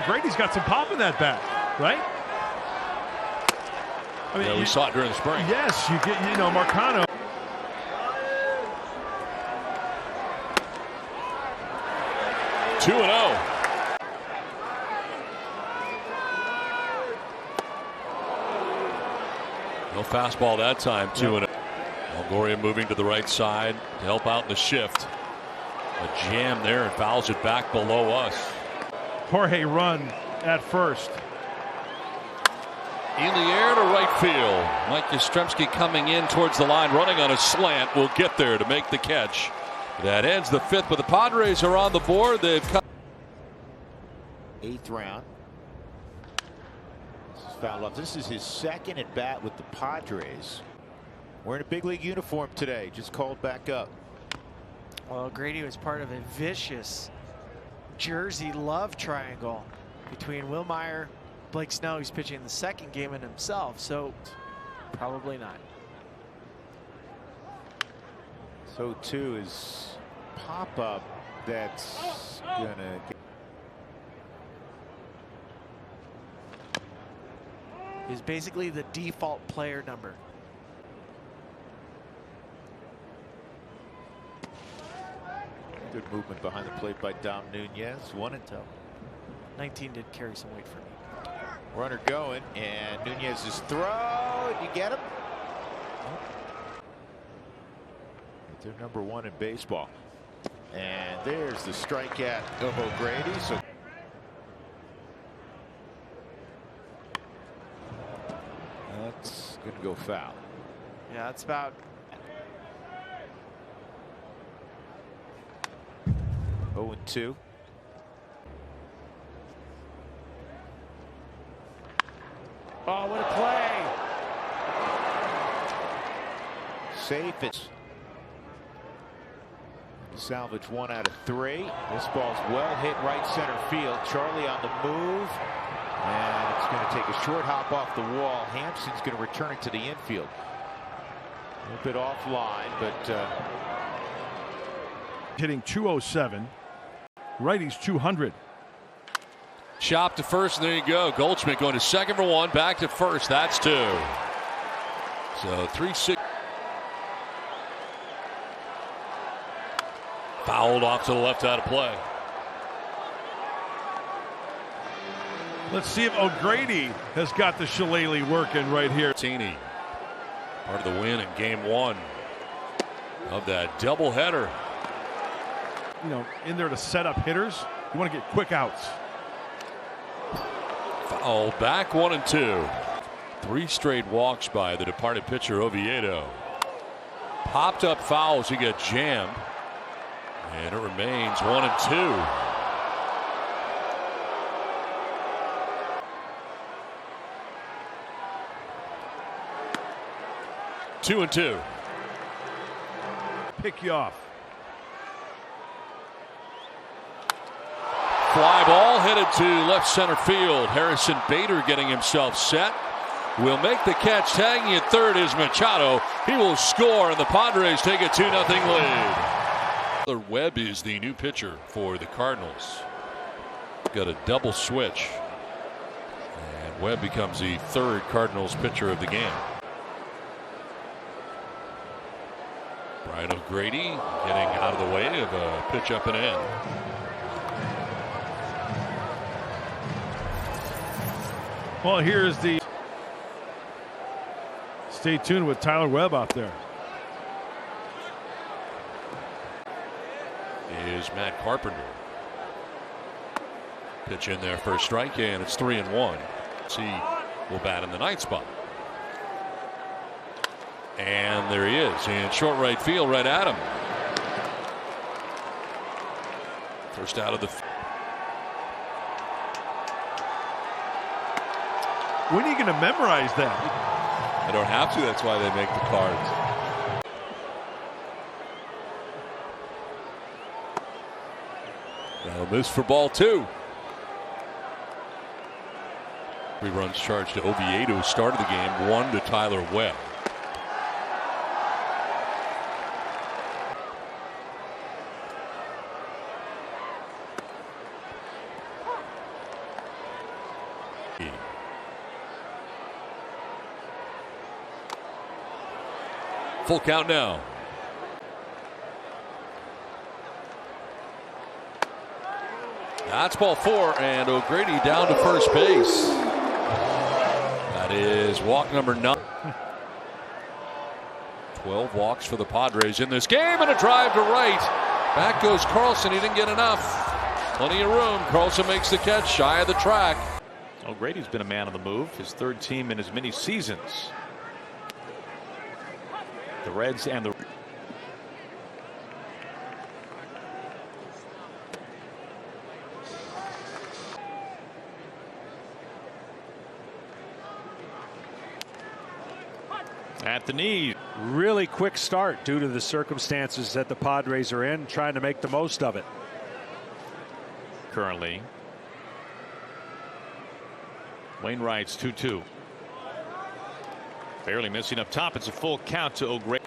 O'Grady's got some pop in that bat, right? I mean, yeah, we saw it during the spring. Yes, you get, Marcano. Two and 0. No fastball that time. 2 and 0. Longoria moving to the right side to help out in the shift. A jam there and fouls it back below us. Jorge run at first. In the air to right field. Mike Yastrzemski coming in towards the line, running on a slant. Will get there to make the catch. That ends the fifth, but the Padres are on the board. They've come. 8th round. This is fouled off. This is his second at bat with the Padres. Wearing a big league uniform today. Just called back up. Well, Grady was part of a vicious Jersey love triangle between Wilmeyer, Blake Snell, who's pitching the second game, and himself. So probably not. So too is pop-up that's gonna get. Is basically the default player number. Good movement behind the plate by Dom Nunez. 1-0. 19 did carry some weight for me. Runner going, and Nunez's throw. You get him? They're number 1 in baseball. And there's the strikeout of O'Grady. So that's going to go foul. Yeah, that's about. 0-2. Oh, what a play! Safe. It's salvage 1 out of 3. This ball's well hit right center field. Charlie on the move, and it's going to take a short hop off the wall. Hampson's going to return it to the infield. A little bit offline, but hitting 207. Righties 200. Chop to first, and there you go. Goldschmidt going to second for 1, back to first. That's 2. So 3-6. Fouled off to the left out of play. Let's see if O'Grady has got the shillelagh working right here. Teeny, part of the win in game 1 of that doubleheader. In there to set up hitters. You want to get quick outs. Foul back 1 and 2. 3 straight walks by the departed pitcher Oviedo. Popped up fouls. He got jammed. And it remains 1 and 2. Two and 2. Pick you off. Fly ball headed to left center field. Harrison Bader getting himself set. Will make the catch. Tagging at third is Machado. He will score, and the Padres take a 2-0 lead. Webb is the new pitcher for the Cardinals. Got a double switch. And Webb becomes the 3rd Cardinals pitcher of the game. Brian O'Grady getting out of the way of a pitch up and in. Well, here's the. Stay tuned with Tyler Webb out there. Is Matt Carpenter. Pitch in there for a strike, and it's 3-1. He will bat in the 9th spot. And there he is in short right field, right at him. First out of the. When are you going to memorize that? I don't have to. That's why they make the cards. Now miss for ball 2. 3 runs charged to Oviedo. Started the game. 1 to Tyler Webb. Full count now. That's ball 4, and O'Grady down to first base. That is walk number 9. 12 walks for the Padres in this game, and a drive to right. Back goes Carlson. He didn't get enough. Plenty of room. Carlson makes the catch shy of the track. O'Grady's been a man on the move. His 3rd team in as many seasons. The Reds and the at the knee. Really quick start due to the circumstances that the Padres are in, trying to make the most of it. Currently, Wainwright's 2-2. Barely missing up top. It's a full count to O'Grady.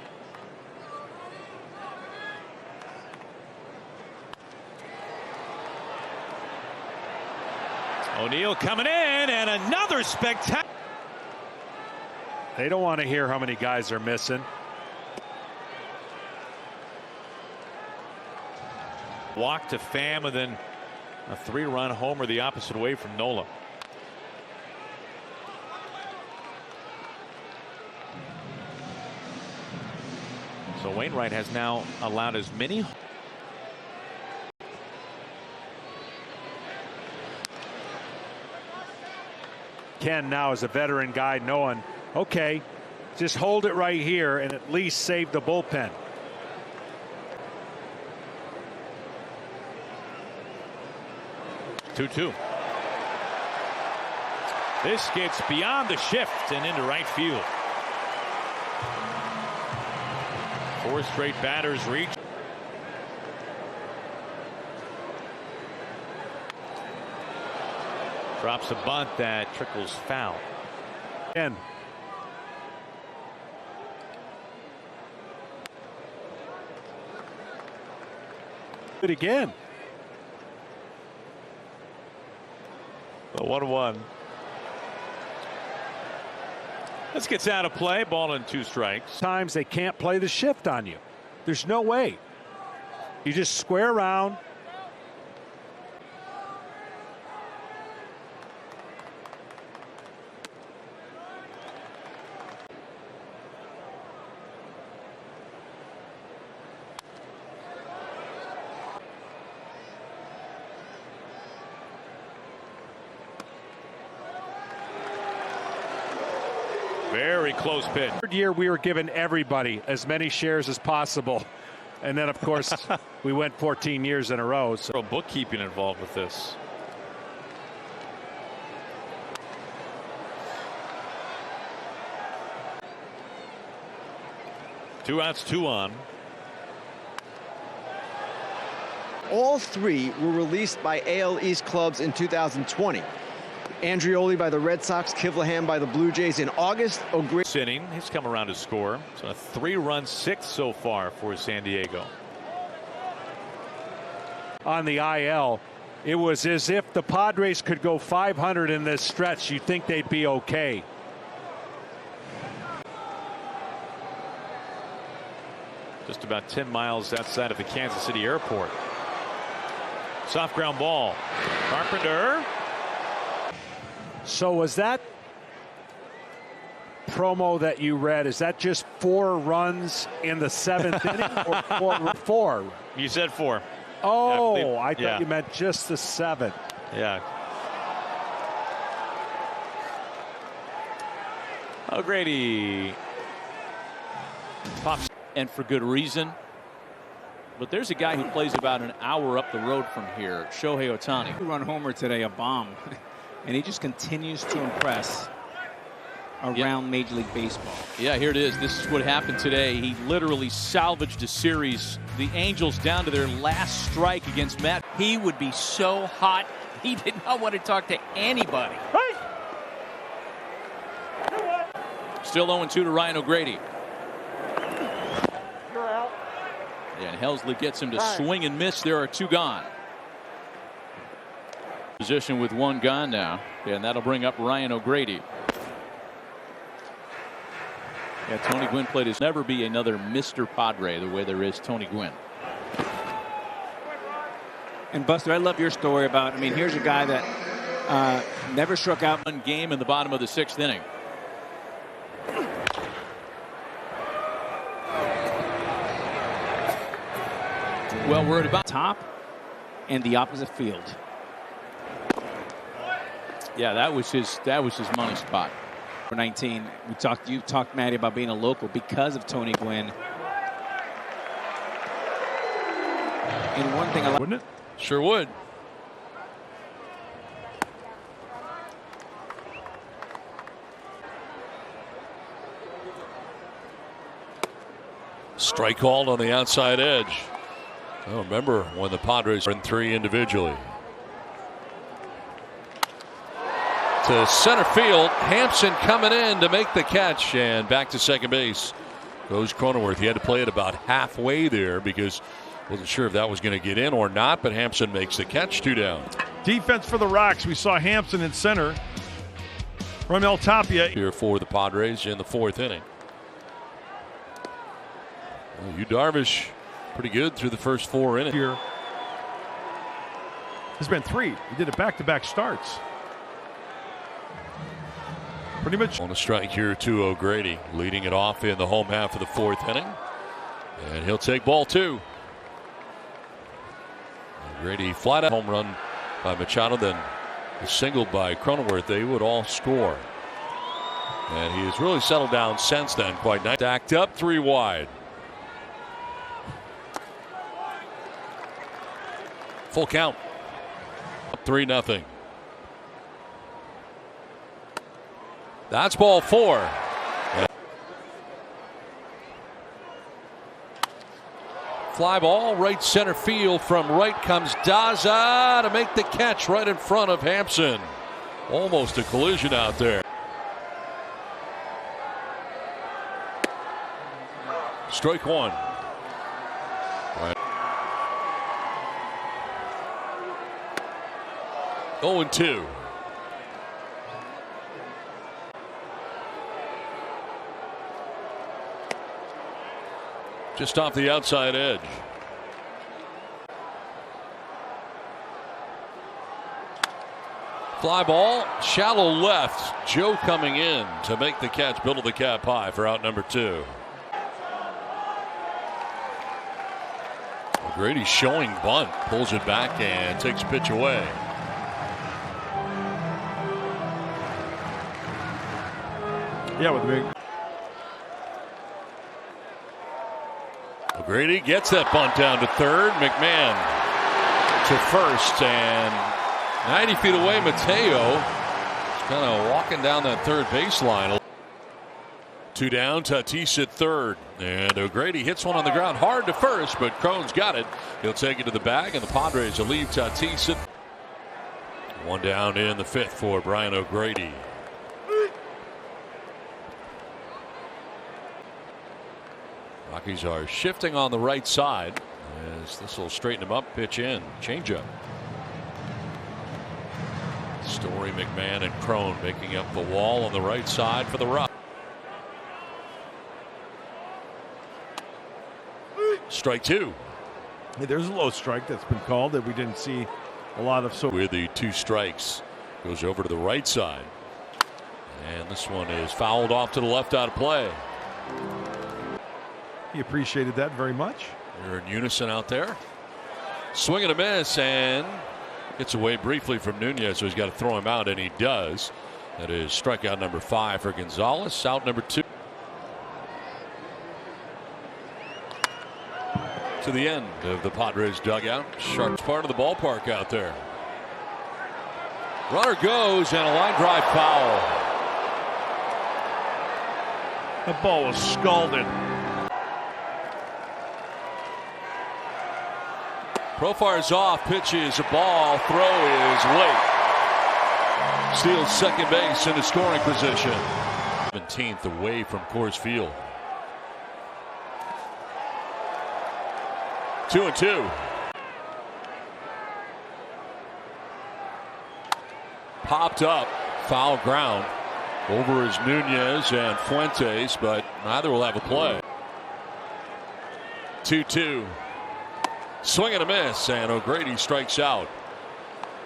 O'Neill coming in, and another spectacular. They don't want to hear how many guys are missing. Walk to Pham, and then a 3-run homer the opposite way from Nola. So Wainwright has now allowed as many. Ken now is a veteran guy knowing, okay, just hold it right here and at least save the bullpen. Two. This gets beyond the shift and into right field. 4 straight batters reach. Drops a bunt that trickles foul. Ken. It again. 1-1. This gets out of play. Ball and 2 strikes. Times they can't play the shift on you. There's no way. You just square around. Very close pitch. Third year we were giving everybody as many shares as possible, and then of course we went 14 years in a row. So Bookkeeping involved with this. Two outs, 2 on. All 3 were released by AL East clubs in 2020. Andrioli by the Red Sox, Kivlahan by the Blue Jays in August. This inning, he's come around to score. So a 3-run 6 so far for San Diego. On the IL, it was as if the Padres could go 500 in this stretch. You'd think they'd be okay. Just about 10 miles outside of the Kansas City airport. Soft ground ball. Carpenter. So was that promo that you read, is that just 4 runs in the 7th inning or 4? You said 4. Oh, I thought you meant just the 7th. Yeah. O'Grady pops. And for good reason. But there's a guy who plays about an hour up the road from here, Shohei Ohtani. Run homer today, a bomb. And he just continues to impress around Major League Baseball. Yeah, here it is. This is what happened today. He literally salvaged a series. The Angels down to their last strike against Matt. He would be so hot, he did not want to talk to anybody. Still 0-2 to Ryan O'Grady. And Helsley gets him to swing and miss. There are 2 gone. Position with one gone now, and that'll bring up Ryan O'Grady. Yeah, Tony Gwynn played his never be another Mr. Padre the way there is Tony Gwynn. And Buster, I love your story about, I mean, here's a guy that never struck out. One game in the bottom of the 6th inning. Well, we're at about Top and the opposite field. yeah, that was his money spot. For 19, you talked, Matty, about being a local because of Tony Gwynn. And one thing I like, Wouldn't it? Sure would. Strike called on the outside edge. I remember when the Padres were in 3 individually. To center field, Hampson coming in to make the catch, and back to second base goes Cronenworth. He had to play it about halfway there because wasn't sure if that was going to get in or not, but Hampson makes the catch, 2 down. Defense for the Rocks. We saw Hampson in center. Ramel Tapia Here for the Padres in the 4th inning. Well, Yu Darvish pretty good through the first 4 innings. here. There's been 3. He did it back-to-back starts. Pretty much On a strike here to O'Grady, leading it off in the home half of the 4th inning. And he'll take ball 2. O'Grady flat out home run by Machado, then a single by Cronenworth. They would all score. And he has really settled down since then quite nice. Stacked up 3 wide. Full count. Up 3-0. That's ball 4. Fly ball right center field. From right comes Daza to make the catch right in front of Hampson. Almost a collision out there. Strike 1. Right. 0-2. Just off the outside edge. Fly ball, shallow left. Joe coming in to make the catch, Bill of the Cap high for out number 2. O'Grady showing bunt, pulls it back and takes pitch away. yeah with the big. O'Grady gets that bunt down to third. McMahon to first, and 90 feet away, Mateo is kind of walking down that third baseline. 2 down, Tatis at third, and O'Grady hits one on the ground hard to first, but Crone's got it. He'll take it to the bag, and the Padres will leave Tatis at 1 down in the 5th for Brian O'Grady. Rockies are shifting on the right side as this will straighten him up. Pitch in, changeup. Story, McMahon, and Crone making up the wall on the right side for the Rockies. Strike 2. Hey, there's a low strike that's been called that we didn't see a lot of. So with the 2 strikes, goes over to the right side, and this one is fouled off to the left out of play. he appreciated that very much. They're in unison out there. Swing and a miss, and gets away briefly from Nunez, so he's got to throw him out, and he does. That is strikeout number 5 for Gonzalez. Out number 2. To the end of the Padres dugout. Sharp part of the ballpark out there. Runner goes, and a line drive foul. The ball was scalded. Profire's off, pitches a ball, throw is late. Steals second base into scoring position. 17th away from Coors Field. 2-2. popped up, foul ground over is Nunez and Fuentes, but neither will have a play. 2-2. Swing and a miss, and O'Grady strikes out.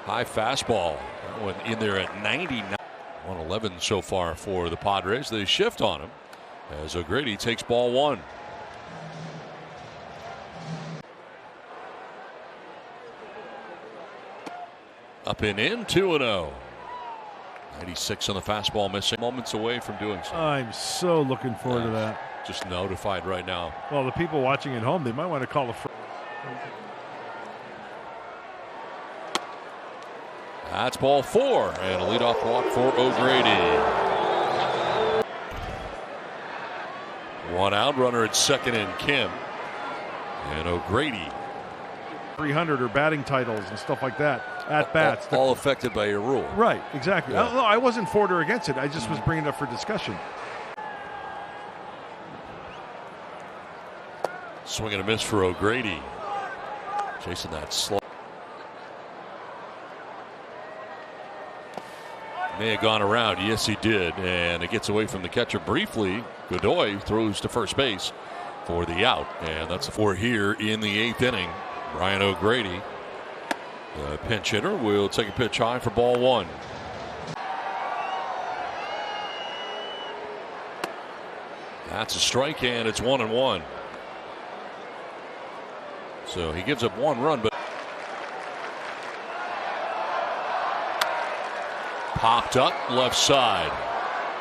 High fastball. That one in there at 99. 111 so far for the Padres. They shift on him as O'Grady takes ball one. Up and in, 2-0. 96 on the fastball, missing. Moments away from doing so. I'm so looking forward to that. Just notified right now. Well, the people watching at home, they might want to call a. That's ball four, and a leadoff walk for O'Grady. One out, runner at second in Kim. And O'Grady. 300 or batting titles and stuff like that. At bats. All affected by your rule. Right, exactly. Yeah. No, I wasn't for it or against it. I just was bringing it up for discussion. Swing and a miss for O'Grady. Chasing that slow. May have gone around. Yes, he did. And it gets away from the catcher briefly. Godoy throws to first base for the out. And that's a 4 here in the 8th inning. Brian O'Grady, the pinch hitter, will take a pitch high for ball one. That's a strike, and it's 1-1. So he gives up 1 run, but popped up left side.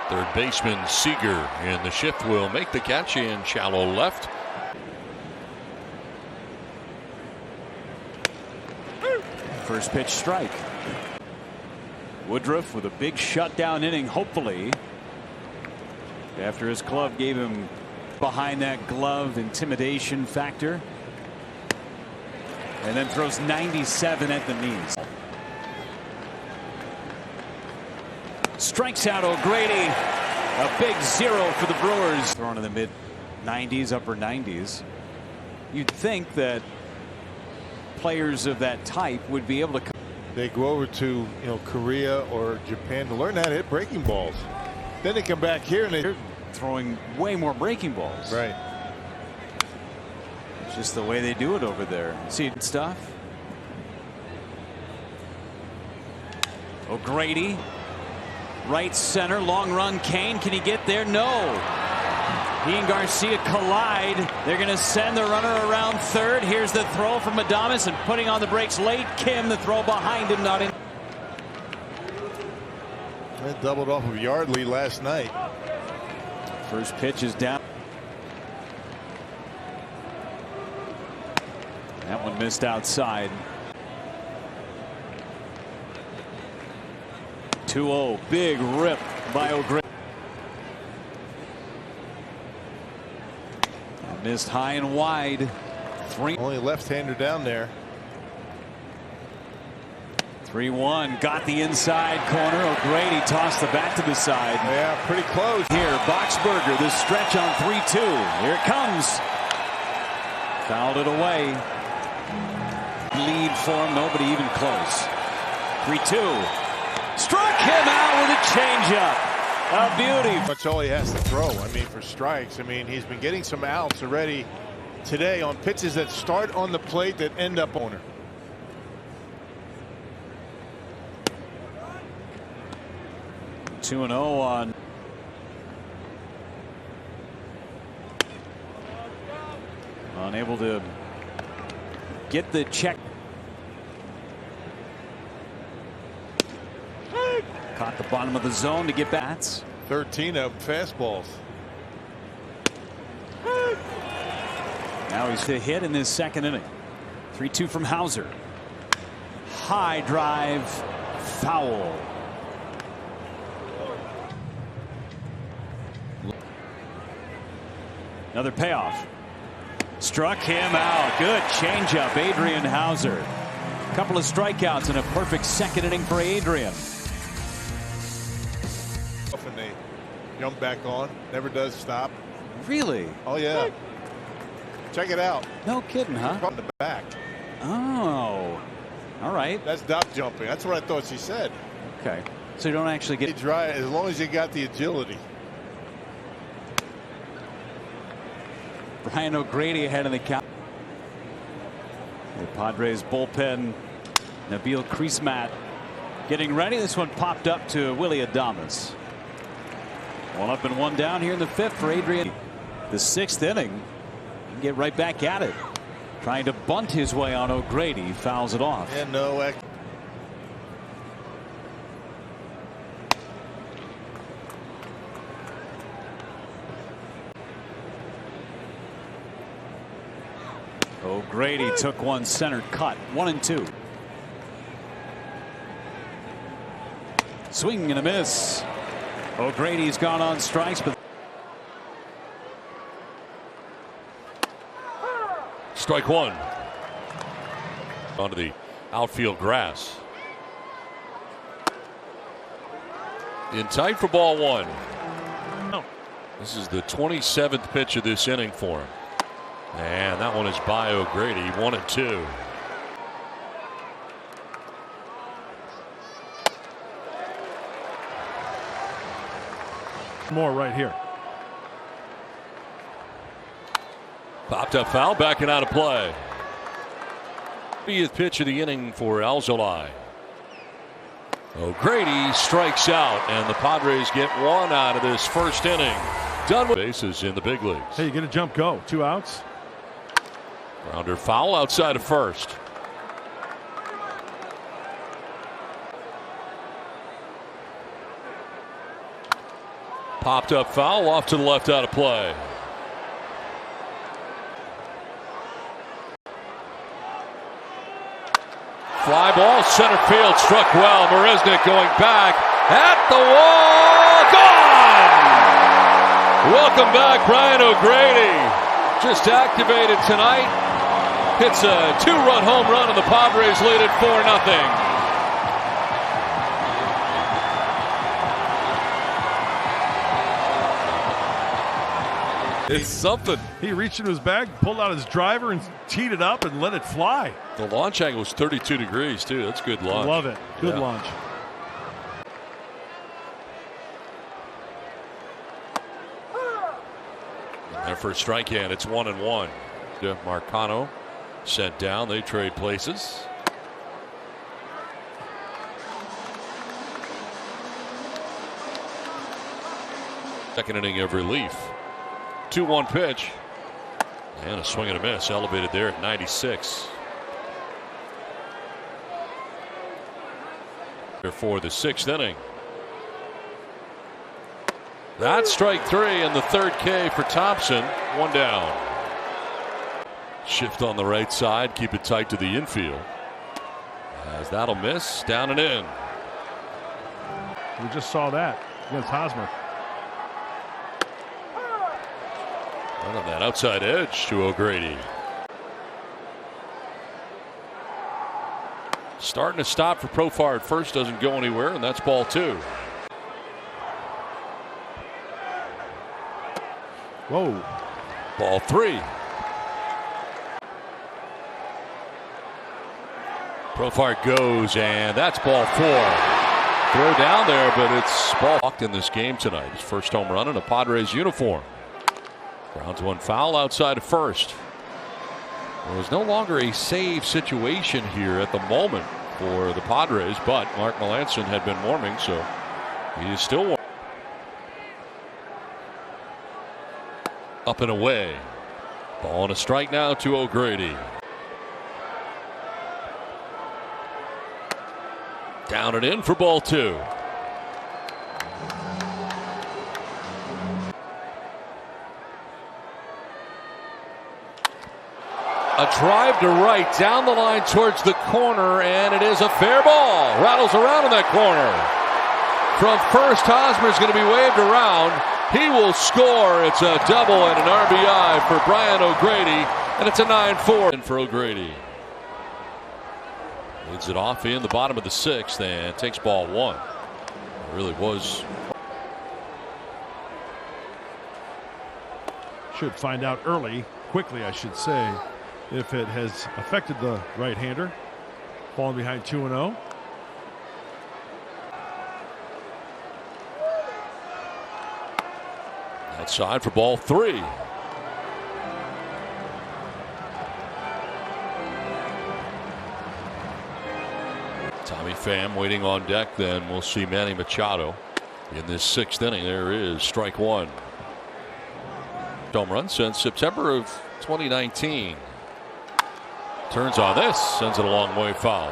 Third baseman Seager in the shift will make the catch in shallow left. First pitch strike. Woodruff with a big shutdown inning, hopefully, after his glove gave him behind that glove intimidation factor, and then throws 97 at the knees. Strikes out O'Grady. A big 0 for the Brewers. Thrown in the mid 90s, upper 90s. You'd think that players of that type would be able to. They go over to Korea or Japan to learn how to hit breaking balls. Then they come back here and they're throwing way more breaking balls. Right. It's just the way they do it over there. See stuff. O'Grady, right center, long run. Kane, can he get there? No. He and Garcia collide. They're going to send the runner around third. Here's the throw from Adames, and putting on the brakes late. Kim, the throw behind him, not in. That doubled off of Yardley last night. First pitch is down. That one missed outside. 2-0, big rip by O'Grady. Missed high and wide. 3. Only left-hander down there. 3-1. Got the inside corner. O'Grady tossed the bat to the side. Yeah, pretty close. Here, Boxberger, the stretch on 3-2. Here it comes. Fouled it away. Lead for him. Nobody even close. 3-2. Struck him out with a changeup. A beauty. That's all he has to throw. I mean, for strikes. I mean, he's been getting some outs already today on pitches that start on the plate that end up on her. Two 2-0 on. Unable to get the check. Caught the bottom of the zone to get bats. 13 of fastballs. Now he's hit in this second inning. 3-2 from Hauser. High drive, foul. Another payoff. Struck him out. Good changeup, Adrian Hauser. Couple of strikeouts and a perfect second inning for Adrian. And they jump back on. Never does stop. Really? Oh yeah. Check it out. No kidding, huh? On the back. Oh. All right. That's dot jumping. That's what I thought she said. Okay. so you don't actually get dry as long as you got the agility. Brian O'Grady ahead in the count. The Padres bullpen, Nabil Crismat getting ready. This one popped up to Willie Adames. One up and one down here in the fifth for Adrian. The sixth inning, he can get right back at it. Trying to bunt his way on O'Grady, fouls it off. And no. O'Grady took one center cut, 1-2. Swing and a miss. O'Grady's gone on strikes, but Strike one. Onto the outfield grass. In tight for ball one. This is the 27th pitch of this inning for him. And that one is by O'Grady, 1-2. More right here. Popped up foul, backing out of play. 30th pitch of the inning for Alzolay. O'Grady strikes out, and the Padres get one out of this first inning. Done with bases in the big leagues. Hey, you get a jump go. 2 outs. Grounder foul outside of first. Popped up foul off to the left out of play. Fly ball center field struck well. Marisnik going back at the wall. Gone! Welcome back, Brian O'Grady. Just activated tonight. Hits a 2-run home run and the Padres lead it 4-0. It's something. He reached into his bag, pulled out his driver, and teed it up and let it fly. The launch angle was 32 degrees, too. That's good launch. Love it. Good launch. And their first strike hand, it's 1-1. Marcano sent down. They trade places. Second inning of relief. 2-1 pitch. And a swing and a miss. Elevated there at 96. For the sixth inning. That's strike three and the third K for Thompson. One down. Shift on the right side. Keep it tight to the infield. As that'll miss. Down and in. We just saw that against Hosmer. Right on that outside edge to O'Grady. Starting to stop for Profar at first, doesn't go anywhere, and that's ball two. Whoa. Ball three. Profar goes, and that's ball four. Throw down there, but it's ball walked in this game tonight. His first home run in a Padres uniform. Grounds one foul outside of first. There was no longer a save situation here at the moment for the Padres, but Mark Melancon had been warming, so he is still warm. Up and away. Ball and a strike now to O'Grady. Down and in for ball two. A drive to right down the line towards the corner, and it is a fair ball. Rattles around in that corner. From first, Hosmer's going to be waved around. He will score. It's a double and an RBI for Brian O'Grady, and it's a 9-4 for O'Grady. Leads it off in the bottom of the sixth and takes ball one. It really was. Should find out quickly, I should say, if it has affected the right-hander. Falling behind 2-0. Outside for ball 3. Tommy Pham waiting on deck. Then we'll see Manny Machado in this 6th inning. There is strike 1. Home run since September of 2019. Turns on this, sends it a long way foul.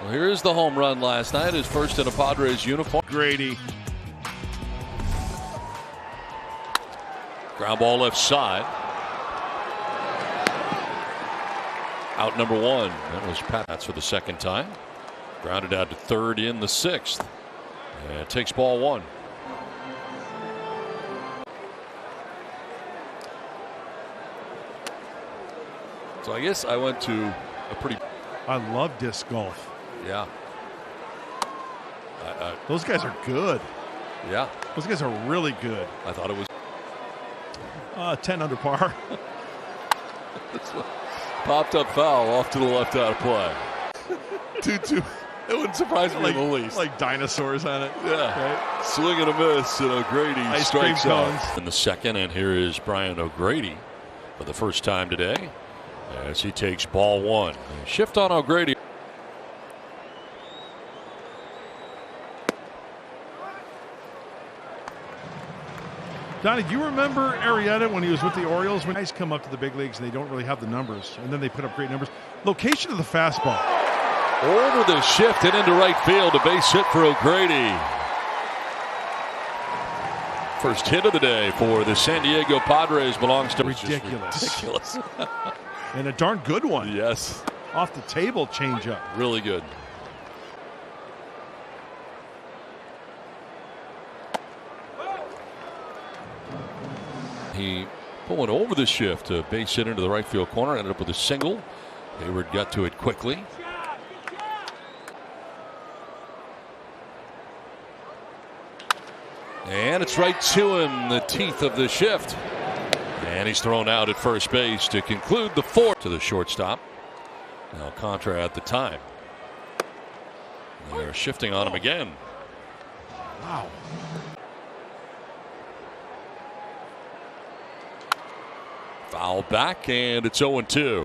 Well, here is the home run last night. His first in a Padres uniform. Grady. Ground ball left side. Out number 1. That was Pat. That's for the 2nd time. Grounded out to 3rd in the 6th. And it takes ball 1. So I guess I went to a pretty. I love disc golf. Yeah. Those guys are good. Yeah. Those guys are really good. I thought it was 10 under par. Popped up foul off to the left out of play. 2-2. It wouldn't surprise me in the least. Like dinosaurs on it. Yeah. Right? Swing and a miss, and O'Grady Ice strikes cream out cones. in the 2nd, and here is Brian O'Grady for the first time today as he takes ball 1. Shift on O'Grady. Donnie, do you remember Arrieta when he was with the Orioles? When guys come up to the big leagues and they don't really have the numbers, and then they put up great numbers. Location of the fastball. Over the shift and into right field. A base hit for O'Grady. First hit of the day for the San Diego Padres belongs to Ridiculous. And a darn good one. Yes. Off the table changeup. Really good. He pulling over the shift. A base hit into the right field corner. Ended up with a single. Hayward got to it quickly. And it's right to him, the teeth of the shift. And he's thrown out at first base to conclude the 4th to the shortstop. Now Contra at the time. They're shifting on him again. Wow. Foul back, and it's 0-2.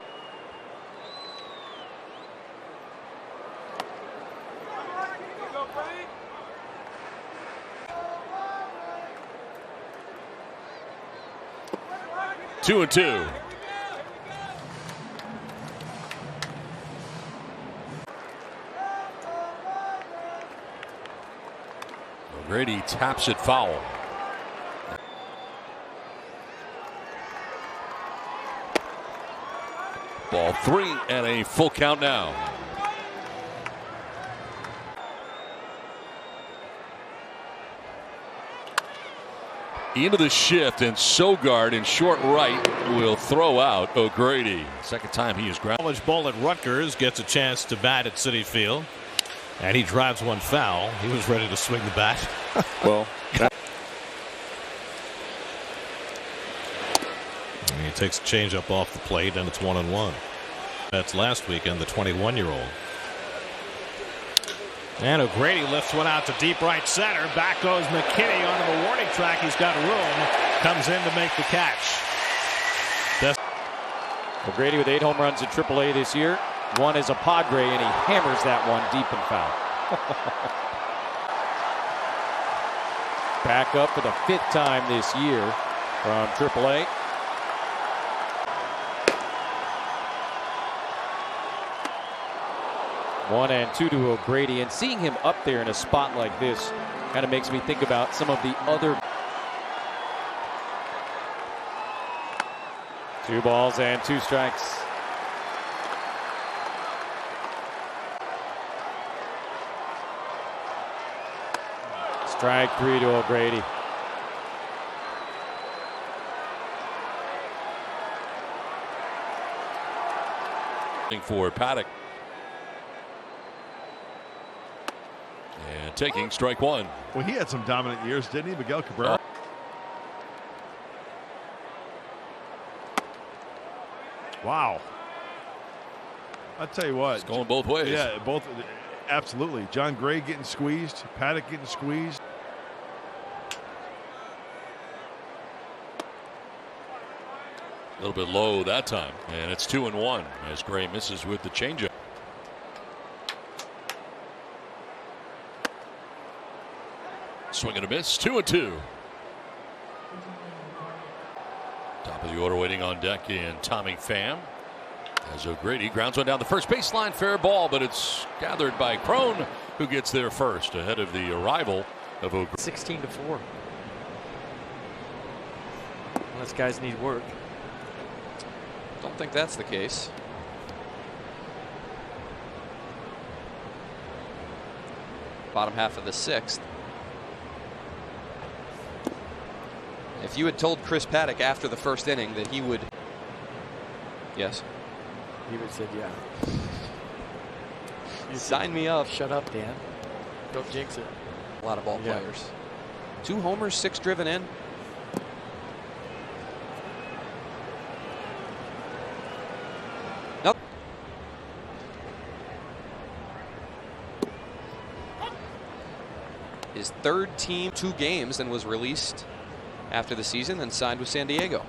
Two and two. O'Grady taps it foul. Ball 3 and a full count now. Into the shift, and Sogard in short right will throw out O'Grady. 2nd time he is ground. College ball at Rutgers gets a chance to bat at Citi Field, and he drives one foul. He was ready to swing the bat. Well, he takes a changeup off the plate, and it's 1-1. That's last weekend, the 21-year-old. And O'Grady lifts one out to deep right center. Back goes McKinney onto the warning track. He's got room. Comes in to make the catch. O'Grady with 8 home runs at AAA this year. 1 is a Padre, and he hammers that one deep and foul. Back up for the 5th time this year from AAA. One and 2 to O'Grady, and seeing him up there in a spot like this kind of makes me think about some of the other. 2 balls and 2 strikes. Strike 3 to O'Grady. For Paddock. And taking strike 1. Well, he had some dominant years, didn't he, Miguel Cabrera? Wow. I'll tell you what. It's going both ways. Yeah, both. Absolutely. John Gray getting squeezed. Paddock getting squeezed. A little bit low that time, and it's 2-1 as Gray misses with the changeup. Swing and a miss, 2-2. Top of the order waiting on deck in Tommy Pham. As O'Grady grounds one down the first baseline, fair ball, but it's gathered by Crone, who gets there first ahead of the arrival of O'Grady. 16-4. Unless guys need work. Don't think that's the case. Bottom half of the 6th. If you had told Chris Paddock after the first inning that he would. Yes. He would have said, yeah. Sign me up. Shut up, Dan. Don't jinx it. A lot of ball players. 2 homers, 6 driven in. Nope. His 3rd team, 2 games, and was released after the season and signed with San Diego.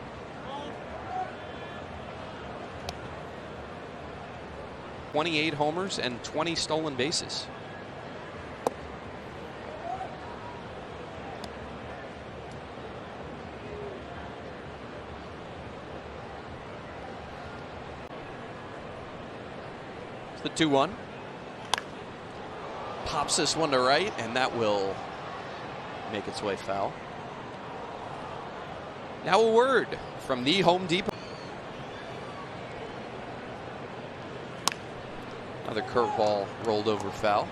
.28 homers and 20 stolen bases. It's the 2-1. Pops this one to right, and that will make its way foul. Now a word from the Home Depot. Another curveball rolled over foul.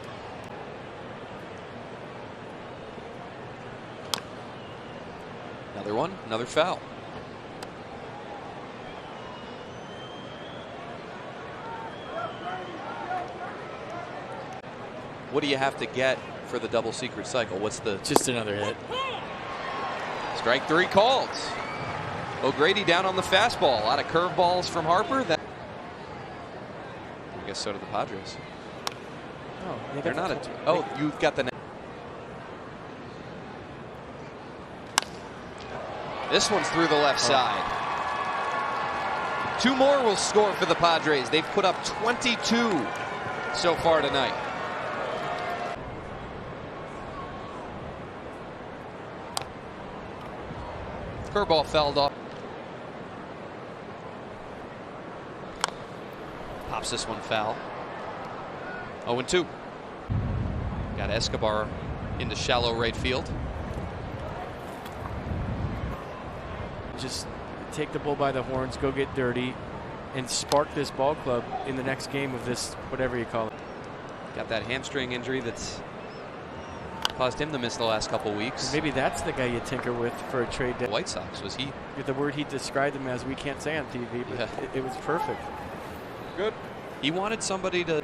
Another one, another foul. What do you have to get for the double secret cycle? What's the... Just another hit. Strike 3 called. O'Grady down on the fastball. A lot of curveballs from Harper. I guess so do the Padres. Oh, they're not a... Oh, you've got the... This one's through the left side. 2 more will score for the Padres. They've put up 22 so far tonight. Curveball fouled off. Pops this one foul. 0-2. Got Escobar into shallow right field. Just take the bull by the horns, go get dirty, and spark this ball club in the next game of this, whatever you call it. Got that hamstring injury that's caused him to miss the last couple weeks. Maybe that's the guy you tinker with for a trade day. White Sox, was he? The word he described him as we can't say on TV, but it was perfect. Good. He wanted somebody to...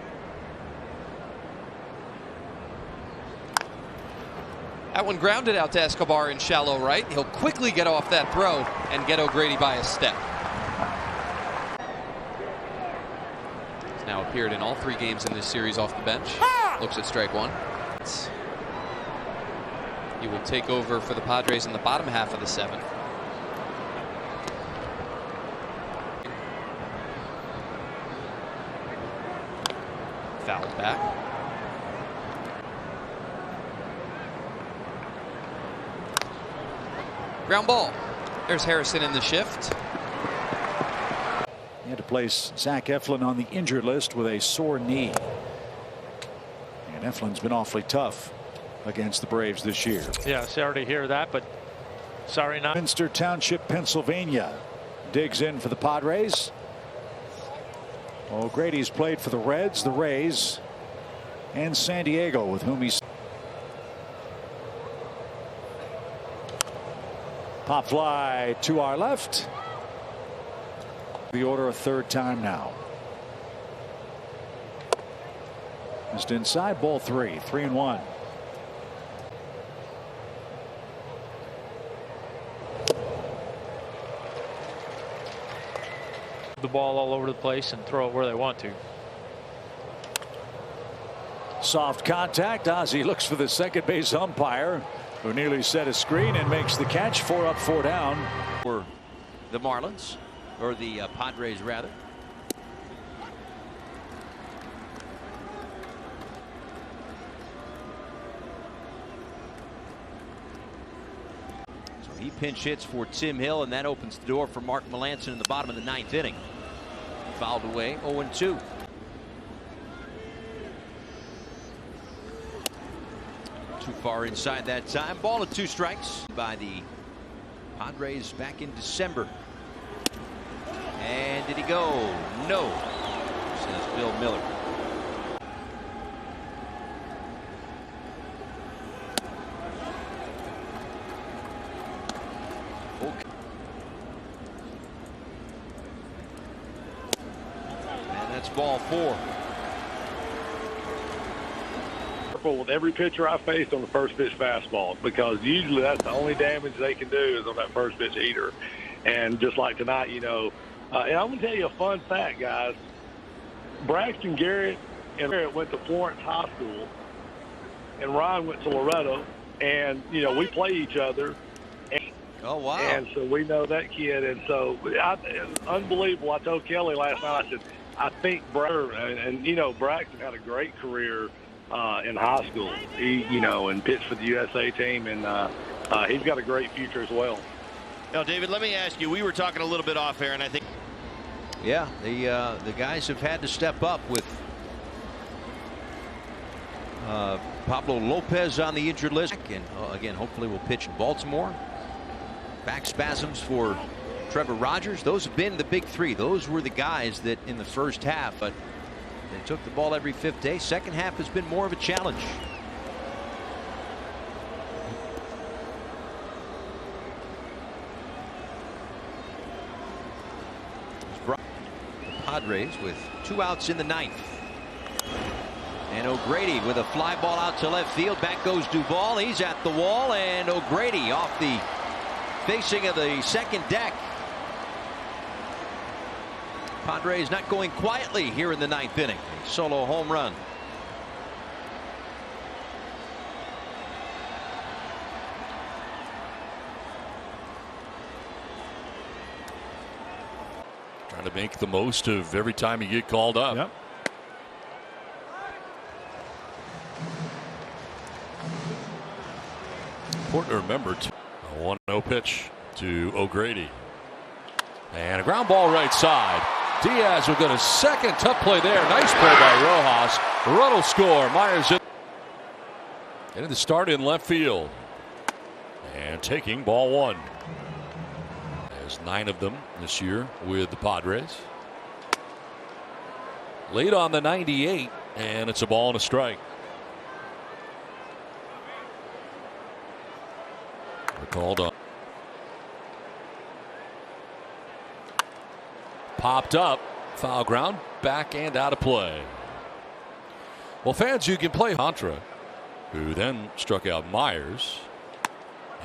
That one grounded out to Escobar in shallow right. He'll quickly get off that throw and get O'Grady by a step. He's now appeared in all 3 games in this series off the bench. Looks at strike 1. He will take over for the Padres in the bottom half of the 7th. Fouled back. Ground ball. There's Harrison in the shift. He had to place Zach Eflin on the injured list with a sore knee. And Eflin's been awfully tough against the Braves this year. Yeah, sorry to hear that, but sorry not. Minster Township, Pennsylvania digs in for the Padres. O'Grady's played for the Reds, the Rays, and San Diego, with whom he's... Pop fly to our left. The order a 3rd time now. Just inside, ball 3, 3-1. The ball all over the place and throw it where they want to. Soft contact. Ozzie looks for the second base umpire, who nearly set a screen and makes the catch. 4 up, 4 down. For the Marlins. or the Padres rather. So he pinch hits for Tim Hill, and that opens the door for Mark Melancon in the bottom of the 9th inning. Fouled away, 0-2. Too far inside that time. Ball at 2 strikes by the Padres back in December. And did he go? No, says Bill Miller. Okay. And that's ball 4. With every pitcher I faced on the first pitch fastball, because usually that's the only damage they can do is on that first pitch heater. And just like tonight, you know, and I'm going to tell you a fun fact, guys. Braxton Garrett and Garrett went to Florence High School, and Ryan went to Loretto, and, you know, we play each other. And, oh, wow. And so we know that kid. And so it's unbelievable. I told Kelly last night, I said, I think and you know, Braxton had a great career in high school. He, you know, and pitched for the USA team, and he's got a great future as well. Now, David, let me ask you, we were talking a little bit off air, and I think yeah, the guys have had to step up with Pablo Lopez on the injured list, and again hopefully will pitch in Baltimore. Back spasms for Trevor Rogers. Those have been the big 3. Those were the guys that in the first half, but they took the ball every 5th day. Second half has been more of a challenge. The Padres with 2 outs in the 9th. And O'Grady with a fly ball out to left field. Back goes Duvall. He's at the wall, and O'Grady off the facing of the second deck. Padres not going quietly here in the 9th inning. A solo home run. Trying to make the most of every time you get called up. Yep. Important to remember, a 1-0 pitch to O'Grady. And a ground ball right side. Diaz will go to second. Tough play there. Nice play by Rojas. Run will score. Myers in. Getting the start in left field. And taking ball 1. There's 9 of them this year with the Padres. Late on the 98, and it's a ball and a strike. They're called on. Popped up, foul ground, back and out of play. Well, fans, you can play Contra, who then struck out Myers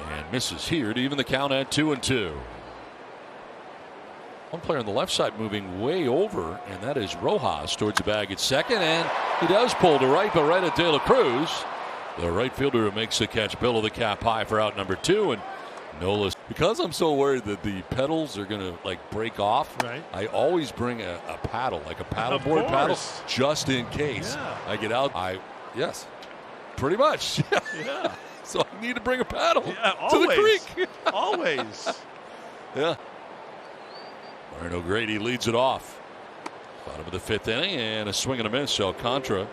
and misses here to even the count at 2-2. One player on the left side moving way over, and that is Rojas towards the bag at second, and he does pull to right, but right at De La Cruz. The right fielder makes the catch, below the cap high for out number 2, and Nola. Because I'm so worried that the pedals are going to like break off, right? I always bring a paddle, like a paddleboard paddle, just in case I get out. Yes, pretty much. Yeah. So I need to bring a paddle to the creek. Always. Yeah. Aaron O'Grady leads it off. Bottom of the 5th inning, and a swing and a miss. Alcantara.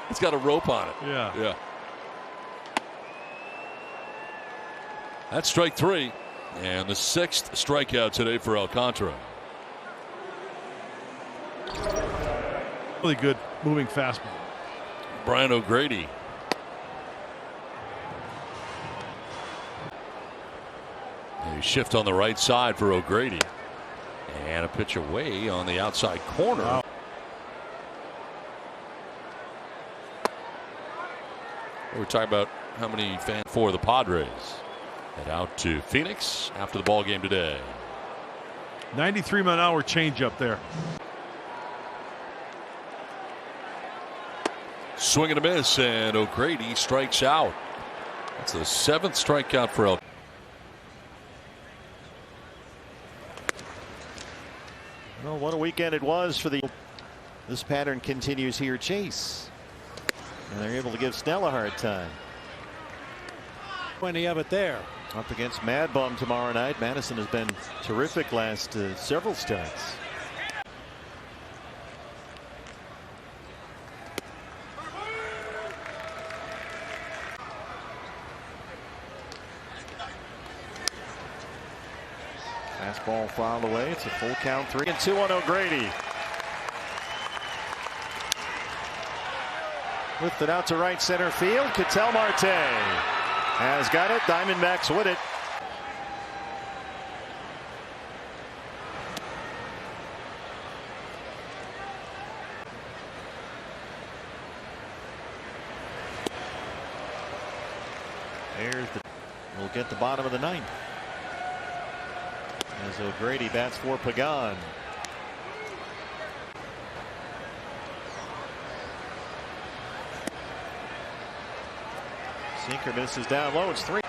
It's got a rope on it. Yeah. That's strike 3, and the 6th strikeout today for Alcantara. Really good moving fastball. Brian O'Grady. A shift on the right side for O'Grady, and a pitch away on the outside corner. Wow. We're talking about how many fans for the Padres. Head out to Phoenix after the ball game today. 93-mile-an-hour changeup there. Swing and a miss, and O'Grady strikes out. That's the 7th strikeout for Well, what a weekend it was for the. This pattern continues here. Chase. And they're able to give Snell a hard time. Plenty of it there. Up against Mad Bum tomorrow night. Madison has been terrific last several starts. Fastball fouled away. It's a full count, 3-2 on O'Grady. Lifted out to right center field. Ketel Marte has got it. Diamondbacks with it. We'll get the bottom of the ninth. As O'Grady bats for Pagan. Sinker misses down low. It's 3.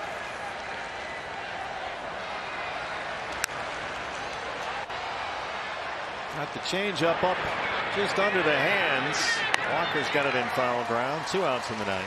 Got the changeup up just under the hands. Walker's got it in foul ground. 2 outs in the ninth.